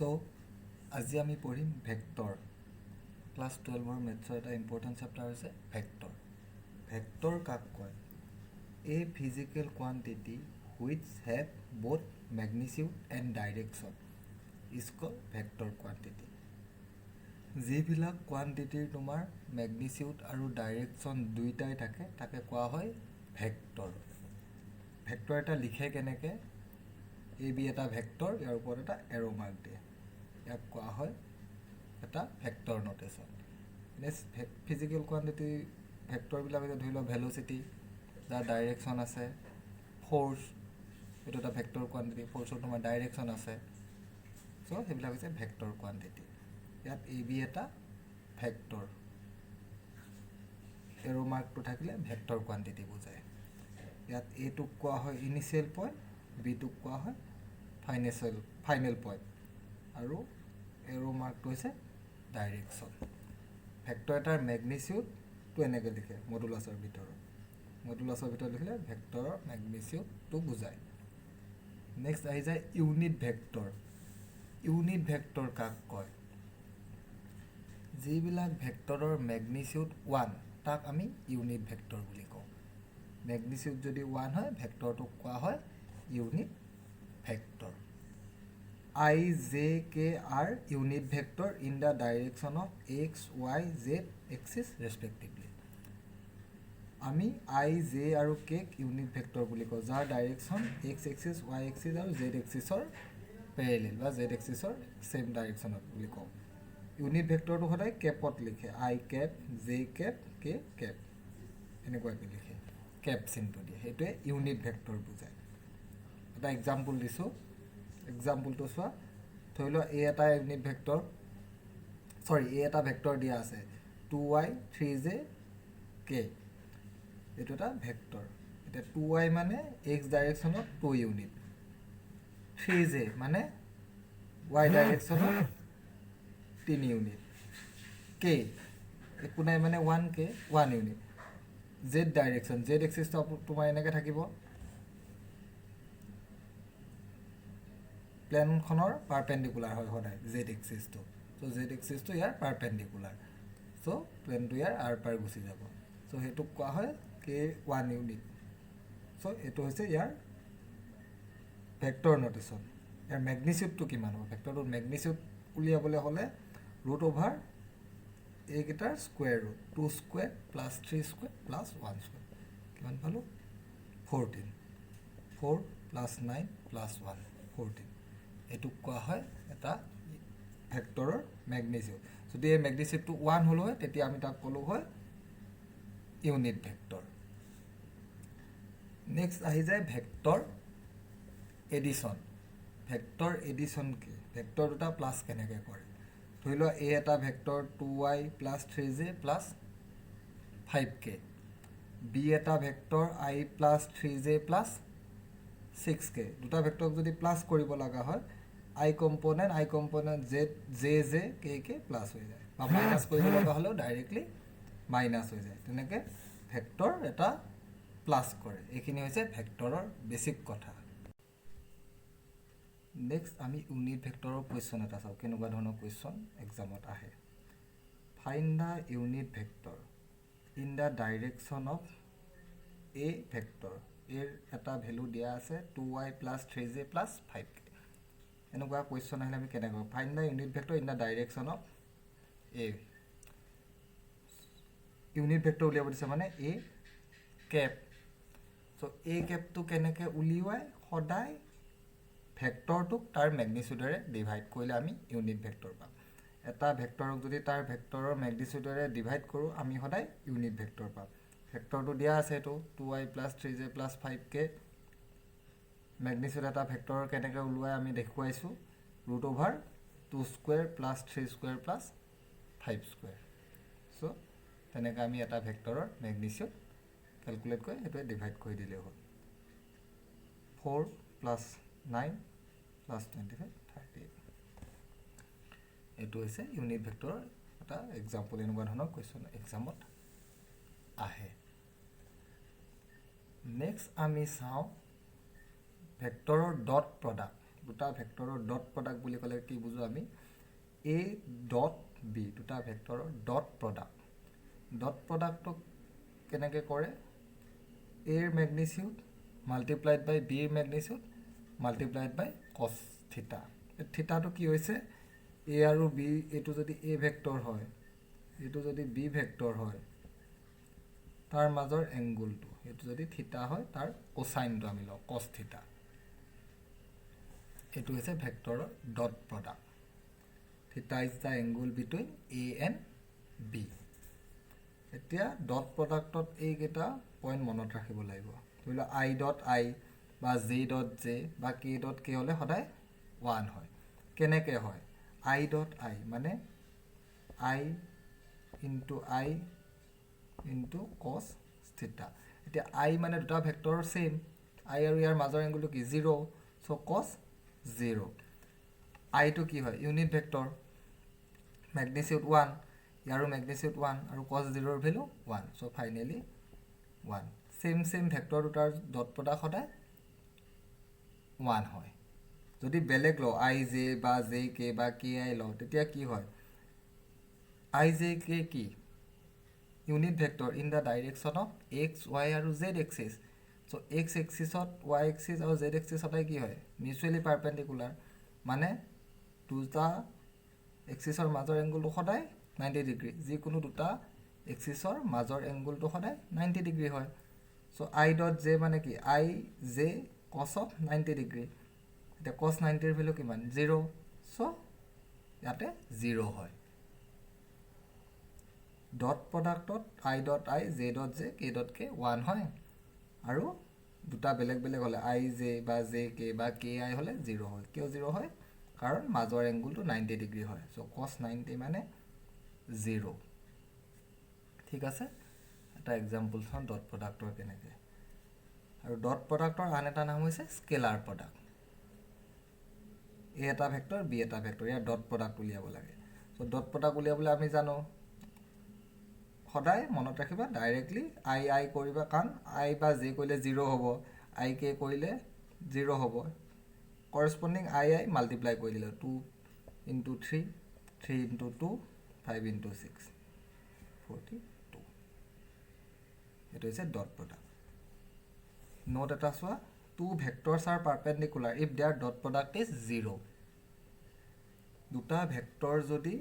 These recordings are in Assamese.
সো আজি আমি পঢ়িম ভেক্টৰ ক্লাস 12 মেথছৰ এটা ইম্পৰ্টেণ্ট চেপ্টাৰ হৈছে ভেক্টৰ ভেক্টৰ কাক কয় a physical quantity which have both magnitude and direction is called vector quantity যিবিলাক কোৱান্টিটিৰ তোমাৰ ম্যাগনিটিউড আৰু ডাইৰেকশন দুইটাই থাকে তাকে কোৱা হয় ভেক্টৰ ভেক্টৰ এটা লিখে কেনেকে এ বি এটা ভেক্টৰ ইয়াৰ ওপৰত এটা এৰো মাৰ্ক দিয়ে ইয়াক কোৱা হয় এটা vector notation next physical quantity vector বিলাক ধৰি লও ভেলোসিটি যাৰ ডাইৰেকশন আছে ফোৰ্স এটা এটা ভেক্টৰ কোৱান্টিটি ফোৰ্সৰ তোমাৰ ডাইৰেকশন আছে সো সেইবিলাক হৈছে ভেক্টৰ কোৱান্টিটি ইয়াত এ বি এটা ভেক্টৰ এৰো মাৰ্কটো থাকিলে ভেক্টৰ কোৱান্টিটি বুজায় ইয়াত এ টুক কোৱা হয় ইনিশিয়াল পইণ্ট বি টুক কোৱা হয় ফাইনেল পইণ্ট আৰু এৰো মাৰ্কটো হৈছে ডাইৰেকশন ভেক্টৰ এটাৰ ম্যাগনিটিউডটো এনেকৈ লিখে মডুলাছৰ ভিতৰত লিখিলে ভেক্টৰৰ ম্যাগনিটিউডটো বুজায় নেক্সট আহি যায় ইউনিট ভেক্টৰ কাক কয় যিবিলাক ভেক্টৰৰ ম্যাগনিটিউড 1 তাক আমি ইউনিট ভেক্টৰ বুলি কওঁ ম্যাগনিটিউড যদি 1 হয় ভেক্টৰটো কোৱা হয় unit vector I, J, K are unit vector in the direction of x, y, z axis respectively. আমি I, J আৰু K ইউনিট ভেক্টৰ বুলি কওঁ যাৰ direction x axis, y axis আৰু z axisৰ প্যাৰেলাল বা z axisৰ সেম ডাইৰেকশনত বুলি কওঁ ইউনিট ভেক্টৰটো সদায় কেপত লিখে I cap, J cap, K cap এনেকুৱাকৈ লিখে কেপ চিনটো দিয়ে সেইটোৱে ইউনিট ভেক্টৰ বুজায় এটা এক্সাম্পল দিছো এক্সাম্পলটো চোৱা ধৰি লও এ এটা ইউনিট ভেক্টৰ এ এটা ভেক্টৰ দিয়া আছে 2y 3j k এটো এটা ভেক্টৰ এটা 2y মানে x ডাইৰেকশনত 2 ইউনিট 3j মানে y ডাইৰেকশনত 3 ইউনিট k একো নাই মানে 1k 1 unit z direction z এক্সিসটো তোমাৰ এনেকৈ থাকিব প্লেনখনৰ পাৰপেন্ডিকুলাৰ হয় সদায় z এক্সিসটো সো z এক্সিসটো ইয়াৰ পাৰপেন্ডিকুলাৰ সো প্লেনটো ইয়াৰ আৰ পাৰ গুচি যাব সো হেতু কোৱা হয় k1 ইউনিট সো এটো হৈছে ইয়াৰ ভেক্টৰ নোটেশন ইয়াৰ ম্যাগনিটিউডটো কিমান হ'ব ভেক্টৰটোৰ ম্যাগনিটিউড উলিয়াবলৈ হলে √over a cater square root 2 square plus 3 square plus 1 square কিমান পালো 14 4 প্লাস 9 প্লাস 1 14 এটো কোৱা হয় এটা ভেক্টৰৰ ম্যাগনিটিউড যদি এই ম্যাগনিটিউডটো 1 হল হয় তেতিয়া আমি তাক কলো হয় ইউনিট ভেক্টৰ নেক্সট আহি যায় ভেক্টৰ এডিশন কি ভেক্টৰ দুটা প্লাস কেনেকৈ কৰে ধৰি লও এ এটা vector 2y 3j 5k B এটা ভেক্টৰ i 3j 6k দুটা ভেক্টৰক যদি প্লাস কৰিব লগা হয় i component z j k plus হৈ যায় বা মাইনাস কৰিব লগা হলেও ডাইৰেক্টলি মাইনাস হৈ যায় তেনেকৈ ভেক্টৰ এটা প্লাস কৰে এইখিনি হৈছে ভেক্টৰৰ বেসিক কথা নেক্সট আমি ইউনিট ভেক্টৰৰ কোৱেশ্চন এটা চাও কেনেকুৱা ধৰণৰ কোৱেশ্চন এক্সামত আহে find the unit vector in the direction of a vector এৰ এটা ভ্যালু দিয়া আছে 2y 3j 5k এনেকুৱা কোৱেশ্চন আহিলে আমি কেনেকৈ find the unit vector in the direction of a unit vector উলিয়াব দিছে মানে এ কেপ সো এ কেপটো কেনেকৈ উলিয়ায় সদায় ভেক্টৰটোক তাৰ ম্যাগনিটিউডৰে ডিভাইড কৰিলে আমি ইউনিট ভেক্টৰ পাম এটা ভেক্টৰক যদি তাৰ ভেক্টৰৰ ম্যাগনিটিউডৰে ডিভাইড কৰো আমি সদায় ইউনিট ভেক্টৰ পাম ভেক্টৰটো দিয়া আছে এটো 2y 3j 5k ম্যাগনিটিউড এটা ভেক্টৰৰ কেনেকৈ উলিয়ায় আমি দেখুৱাইছো √ওভাৰ 2 স্কয়াৰ 3 স্কয়াৰ 5 স্কয়াৰ সো তেনেকৈ আমি এটা ভেক্টৰৰ ম্যাগনিটিউড ক্যালকুলেট কৰি এটো ডিভাইড কৰি দিলে হ'ল 4 9 25 38 এটো হৈছে ইউনিট ভেক্টৰৰ এটা এক্সাম্পল এনেকুৱা ধৰণৰ কোৱেশ্চন এক্সামত আহে নেক্সট আমি চাও ভেক্টৰৰ ডট প্ৰডাক্ট দুটা ভেক্টৰৰ ডট প্ৰডাক্ট বুলি ক'লে কি বুজো আমি এ ডট বি দুটা ভেক্টৰৰ ডট প্ৰডাক্টক কেনেকৈ কৰে এৰ মেগনিচিউড মাল্টিপ্লাইড বাই বিৰ মেগনিচিউড মাল্টিপ্লাইড বাই কছ থিটা থিটাটো কি হৈছে এ আৰু বি এইটো যদি এ ভেক্টৰ হয় এইটো যদি বি ভেক্টৰ হয় তাৰ মাজৰ এংগুলটো এইটো যদি থিটা হয় তাৰ কোসাইনটো আমি লওঁ কছ থিটা এইটো হৈছে ভেক্টৰৰ dot product theta is the angle between A and B এতিয়া ডট প্ৰডাক্টত এইকেইটা পইণ্ট মনত ৰাখিব লাগিব ধৰি লওক আই ডট আই বা জে ডট জে বা কে ডট কে হ'লে সদায় 1 হয় কেনেকৈ হয় আই ডট আই মানে আই ইনটু কছ থিটা এতিয়া আই মানে দুটা ভেক্টৰৰ সেম আই আৰু ইয়াৰ মাজৰ এংগুলটো কি 0 চ' কছ 0 আইটো কি হয় ইউনিট ভেক্টৰ মেগনিচিউড 1 ইয়াৰো মেগনিচিউড 1 আৰু কছ 0ৰ ভেলু 1 চ' ফাইনেলি 1 সেম ভেক্টৰ দুটাৰ ডট প্ৰডাক্ট সদায় 1 হয় যদি বেলেগ লওঁ আই জে বা জে কে বা কে আই লওঁ তেতিয়া কি হয় আই জে কে কি unit vector in the direction of x Y আৰু জেড এক্সিছ চ' এক্স এক্সিছত ৱাই এক্সিছ আৰু জেড এক্সিছ সদায় কি হয় মিউচুৱেলি পাৰপেণ্ডিকুলাৰ মানে দুটা এক্সিছৰ মাজৰ এংগুলটো সদায় 90 ডিগ্ৰী যিকোনো দুটা এক্সিছৰ মাজৰ এংগুলটো সদায় 90 ডিগ্ৰী হয় চ' আই ডট জে মানে কি আই জে কছ অফ 90 ডিগ্ৰী এতিয়া কছ 90ৰ ভেলু কিমান 0 চ' ইয়াতে 0 হয় ডট প্ৰডাক্টত i dot i j dot j k dot k 1 হয় আৰু দুটা বেলেগ হ'লে আই জে বা জে কে বা কে আই হ'লে 0 হয় কিয় 0 হয় কাৰণ মাজৰ এংগুলটো 90 ডিগ্ৰী হয় চ' কছ 90 মানে 0 ঠিক আছে এটা এক্সাম্পল চাওঁ ডট প্ৰডাক্টৰ কেনেকৈ আৰু ডট প্ৰডাক্টৰ আন এটা নাম হৈছে স্কেলাৰ প্ৰডাক্ট এ এটা ভেক্টৰ বি এটা ভেক্টৰ ইয়াৰ ডট প্ৰডাক্ট উলিয়াব লাগে চ' ডট প্ৰডাক্ট উলিয়াবলৈ আমি জানো সদায় মনত ৰাখিবা ডাইৰেক্টলি আই কৰিবা কাৰণ আই বা জে কৰিলে 0 হ'ব আই কে কৰিলে 0 হ'ব কৰস্পণ্ডিং আই মাল্টিপ্লাই কৰি দিলে 2 ইনটু 3 3 ইনটু 2 5 ইনটু 6 42 এইটো হৈছে ডট প্ৰডাক্ট নোট এটা চোৱা two vectors are perpendicular if their dot product is 0 দুটা ভেক্টৰ যদি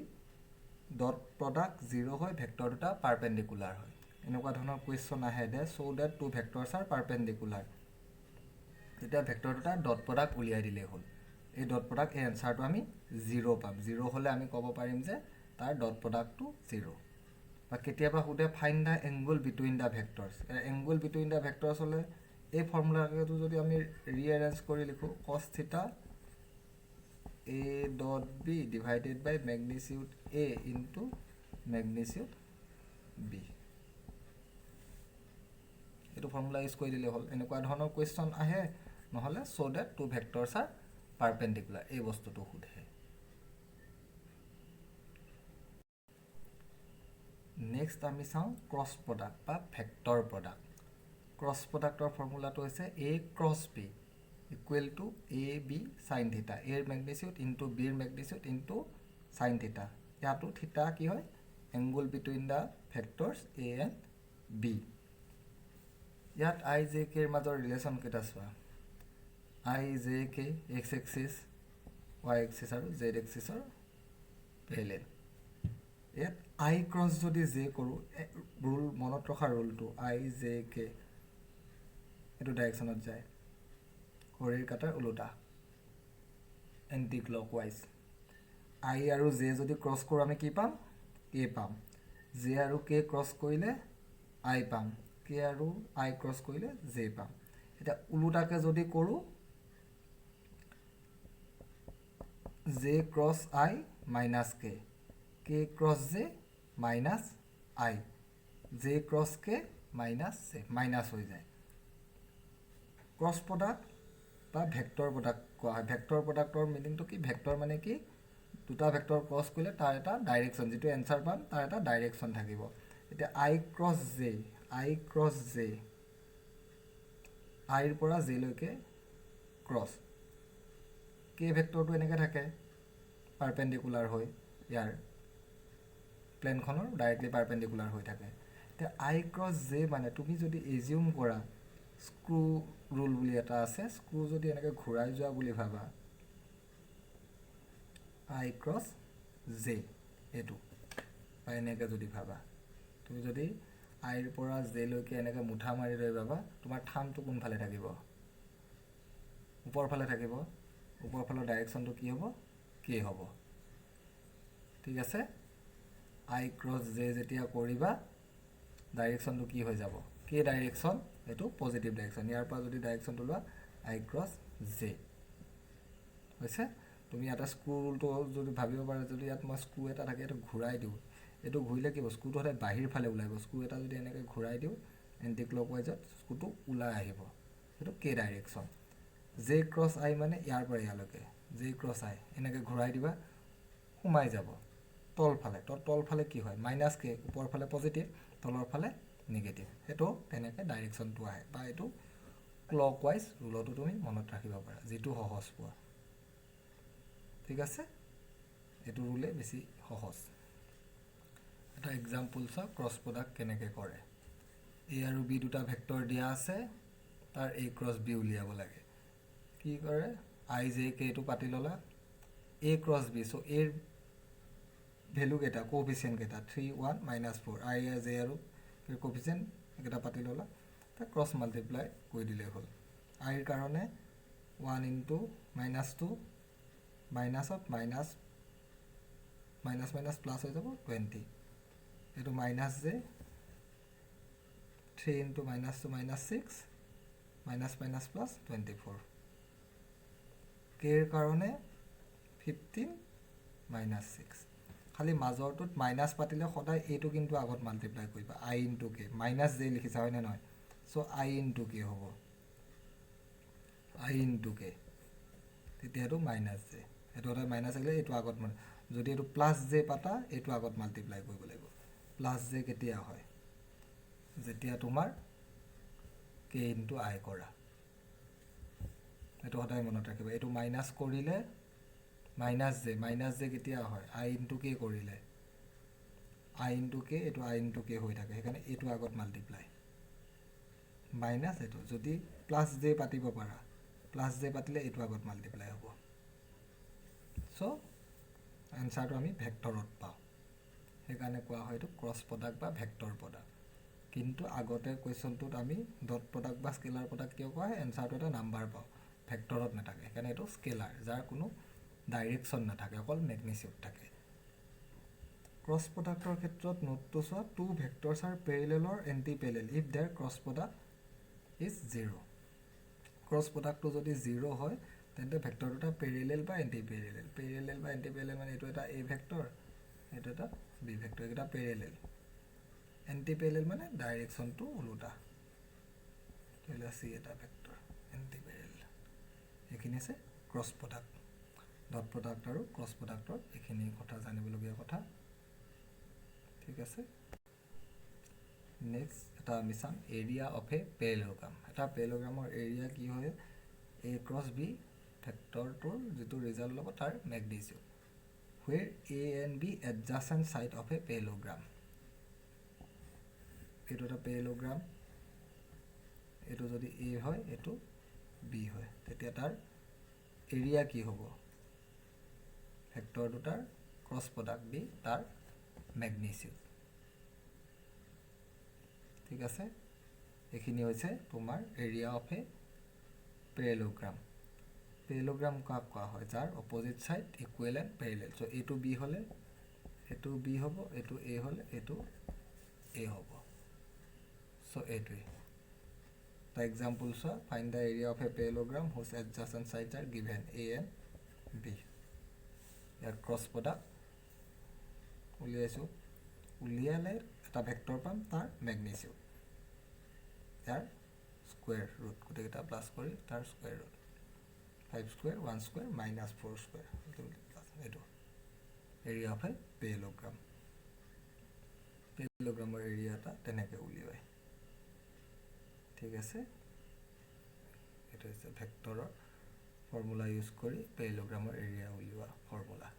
ডট প্ৰডাক্ট 0 হয় ভেক্টৰ দুটা পাৰপেণ্ডিকুলাৰ হয় এনেকুৱা ধৰণৰ কুৱেশ্যন আহে দে চ' date two vectors are perpendicular তেতিয়া ভেক্টৰ দুটা ডট প্ৰডাক্ট উলিয়াই দিলেই হ'ল এই ডট প্ৰডাক্ট এই এনচাৰটো আমি 0 পাম 0 হ'লে আমি ক'ব পাৰিম যে তাৰ ডট প্ৰডাক্টটো 0 বা কেতিয়াবা সোধে find the angle between the vectors angle between the vectors হ'লে এই ফৰ্মুলাটো যদি আমি ৰিএৰেঞ্জ কৰি লিখোঁ কছ থিটা a dot b divided by magnitude a into magnitude b এইটো ফৰ্মুলা ইউজ কৰি দিলে হ'ল এনেকুৱা ধৰণৰ কুৱেশ্যন আহে নহ'লে so that two vectors are perpendicular এই বস্তুটো সোধে নেক্সট আমি চাওঁ ক্ৰছ প্ৰডাক্ট বা ভেক্টৰ প্ৰডাক্ট ক্ৰছ প্ৰডাক্টৰ ফৰ্মুলাটো হৈছে a cross b equal to a b sin theta এৰ মেগনিচিউড ইনটু বিৰ মেগনিচিউড ইনটু sin theta ইয়াতো থিটা কি হয় angle between the vectors a and b ইয়াত i j k ৰ মাজৰ ৰিলেশ্যন কেইটা চোৱা i j k x axis y axis আৰু z এক্সিছৰ পেৰেলেল ইয়াত i ক্ৰছ যদি j কৰোঁ ৰুল মনত ৰখা ৰুলটো i j k এইটো ডাইৰেকশ্যনত যায় ঘড়ীৰ কাটাৰ ওলোটা এণ্টি ক্লকৱাইজ আই আৰু জে যদি ক্ৰছ কৰোঁ আমি কি পাম কে পাম জে আৰু কে ক্ৰছ কৰিলে আই পাম কে আৰু আই ক্ৰছ কৰিলে জে পাম এতিয়া ওলোটাকে যদি কৰোঁ জে ক্ৰছ আই মাইনাছ কে কে ক্ৰছ জে মাইনাছ আই জে ক্ৰছ কে মাইনাছ জে মাইনাছ হৈ যায় ক্ৰছ প্ৰডাক্ট বা ভেক্টৰ প্ৰডাক্ট কোৱা হয় ভেক্টৰ প্ৰডাক্টৰ মিনিংটো কি ভেক্টৰ মানে কি দুটা ভেক্টৰ ক্ৰছ কৰিলে তাৰ এটা ডাইৰেকশ্যন যিটো এনচাৰ পাম তাৰ এটা ডাইৰেকশ্যন থাকিব এতিয়া আই ক্ৰছ জে আইৰ পৰা জে লৈকে ক্ৰছ কে ভেক্টৰটো এনেকৈ থাকে পাৰপেণ্ডিকুলাৰ হৈ ইয়াৰ প্লেনখনৰ ডাইৰেক্টলি পাৰপেণ্ডিকুলাৰ হৈ থাকে এতিয়া আই ক্ৰছ জে মানে তুমি যদি এজিউম কৰা স্ক্ৰু ৰুল বুলি এটা আছে স্ক্ৰু যদি এনেকৈ ঘূৰাই যোৱা বুলি ভাবা আই ক্ৰছ জে এইটো বা এনেকৈ যদি ভাবা তুমি যদি আইৰ পৰা জেলৈকে এনেকৈ মুঠা মাৰি লৈ ভাবা তোমাৰ থামটো কোনফালে থাকিব ওপৰ ফালে থাকিব ওপৰ ফালৰ ডাইৰেকশ্যনটো কি হ'ব কে হ'ব ঠিক আছে আই ক্ৰছ জে যেতিয়া কৰিবা ডাইৰেকশ্যনটো কি হৈ যাব কে ডাইৰেকশ্যন এইটো পজিটিভ ডাইৰেকশ্যন ইয়াৰ পৰা যদি ডাইৰেকশ্যনটো লোৱা আই ক্ৰছ জে হৈছে তুমি এটা স্ক্ৰু ৰুলটো যদি ভাবিব পাৰা যদি ইয়াত মই স্ক্ৰু এটা থাকে এইটো ঘূৰাই দিওঁ এইটো ঘূৰিলে কি হ'ব স্ক্ৰুটো সদায় বাহিৰ ফালে ওলাই আহিব স্ক্ৰু এটা যদি এনেকৈ ঘূৰাই দিওঁ এণ্টি ক্লকৱাইজত স্ক্ৰুটো ওলাই আহিব সেইটো কে ডাইৰেকশ্যন জে ক্ৰছ আই মানে ইয়াৰ পৰা ইয়ালৈকে জে ক্ৰছ আই এনেকৈ ঘূৰাই দিবা সোমাই যাব তলফালে তলফালে কি হয় মাইনাছ কে ওপৰ ফালে পজিটিভ তলৰ ফালে নিগেটিভ সেইটো তেনেকৈ ডাইৰেকশ্যনটো আহে বা এইটো ক্লকৱাইজ ৰুলতো তুমি মনত ৰাখিব পাৰা যিটো সহজ পোৱা ঠিক আছে এইটো ৰুলে বেছি সহজ এটা এক্সাম্পল চাওঁ ক্ৰছ প্ৰডাক্ট কেনেকৈ কৰে এ আৰু বি দুটা ভেক্টৰ দিয়া আছে তাৰ এ ক্ৰছ বি উলিয়াব লাগে কি কৰে আই জে কে এইটো পাতি ল'লা এ ক্ৰছ বি চ' এৰ ভেলু কেইটা কোফিচিয়েণ্ট কেইটা 3 1 -4 আই জে আৰু কোফিচিয়েণ্ট এইকেইটা পাতি ল'লা তাক ক্ৰছ মাল্টিপ্লাই কৰি দিলেই হ'ল আইৰ কাৰণে 1 ইনটু -2 মাইনাছত মাইনাছ প্লাছ হৈ যাব 20 এইটো minus J 3 into -2 -6 minus plus 24 কেৰ কাৰণে 15 -6 খালি মাজৰটোত মাইনাছ পাতিলে সদায় এইটো কিন্তু আগত মাল্টিপ্লাই কৰিবা আই ইনটু কে মাইনাছ জে লিখিছা হয়নে নহয় চ' আই ইনটু কে হ'ব আই ইনটু কে তেতিয়া এইটো মাইনাছ জে এইটো সদায় মাইনাছ আহিলে এইটো আগত মানে যদি এইটো প্লাছ জে পাতা এইটো আগত মাল্টিপ্লাই কৰিব লাগিব প্লাছ জে কেতিয়া হয় যেতিয়া তোমাৰ কে ইনটু আই কৰা এইটো সদায় মনত ৰাখিবা এইটো মাইনাছ কৰিলে মাইনাছ জে কেতিয়া হয় আই ইনটু কে কৰিলে আই ইনটু কে এইটো আই ইনটু কে হৈ থাকে সেইকাৰণে এইটো আগত মাল্টিপ্লাই মাইনাছ এইটো যদি প্লাছ জে পাতিব পাৰা প্লাছ জে পাতিলে এইটো আগত মাল্টিপ্লাই হ'ব চ' এনচাৰটো আমি ভেক্টৰত পাওঁ সেইকাৰণে কোৱা হয় এইটো ক্ৰছ প্ৰডাক্ট বা ভেক্টৰ প্ৰডাক্ট কিন্তু আগতে কুৱেশ্যনটোত আমি ডট প্ৰডাক্ট বা স্কেলাৰ প্ৰডাক্ট কিয় কোৱা হয় এনচাৰটো এটা নাম্বাৰ পাওঁ ভেক্টৰত নাথাকে সেইকাৰণে এইটো স্কেলাৰ যাৰ কোনো ডাইৰেকশ্যন নাথাকে অকল মেগনিচিউড থাকে ক্ৰছ প্ৰডাক্টৰ ক্ষেত্ৰত নোটটো চোৱা two vectors are parallel or anti parallel if their cross product is 0 cross প্ৰডাক্টটো যদি 0 হয় তেন্তে ভেক্টৰ দুটা পেৰেলেল বা এণ্টি পেৰেলেল মানে এইটো এটা এ ভেক্টৰ এইটো এটা বি ভেক্টৰ এইকেইটা পেৰেলেল এণ্টি পেৰেলেল মানে ডাইৰেকশ্যনটো ওলোটা ধৰি লোৱা চি এটা ভেক্টৰ এণ্টি পেৰেলেল এইখিনি আছে ক্ৰছ প্ৰডাক্ট ডট প্ৰডাক্ট আৰু ক্ৰছ প্ৰডাক্টৰ এইখিনি কথা জানিবলগীয়া কথা ঠিক আছে নেক্সট এটা আমি চাম এৰিয়া অফ এ পেৰেলেলোগ্ৰাম এটা পেৰেলেলোগ্ৰামৰ এৰিয়া কি হয় এ ক্ৰছ বি ভেক্টৰটোৰ যিটো ৰিজাল্ট ল'ব তাৰ magnitude where a and b adjacent side of a parallelogram এইটো এটা পেৰেলেলোগ্ৰাম এইটো যদি এ হয় এইটো বি হয় তেতিয়া তাৰ এৰিয়া কি হ'ব ভেক্টৰ দুটাৰ ক্ৰছ প্ৰডাক্ট দি তাৰ মেগনিচিউড ঠিক আছে এইখিনি হৈছে তোমাৰ এৰিয়া অফ এ পেৰেলেলোগ্ৰাম কাক কোৱা হয় যাৰ opposite side equal and parallel চ' এইটো বি হ'লে এইটো বি হ'ব এইটো এ হ'লে এইটো এ হ'ব চ' এইটোৱে The examples are find the area of a parallelogram whose adjacent sides are given A and B. Year cross product উলিয়াইছোঁ উলিয়ালে এটা ভেক্টৰ পাম তাৰ মেগনিচিউড ইয়াৰ স্কুৱেৰ ৰুট গোটেইকেইটা প্লাছ কৰি তাৰ square root 5 square 1 square -4 square এইটো এৰিয়া অফ এ পেৰেলেলোগ্ৰামৰ এৰিয়া এটা তেনেকৈ উলিয়ায় ঠিক আছে এইটো হৈছে ভেক্টৰৰ ফৰ্মুলা ইউজ কৰি পেৰেলগ্ৰামৰ এৰিয়া উলিওৱা ফৰ্মুলা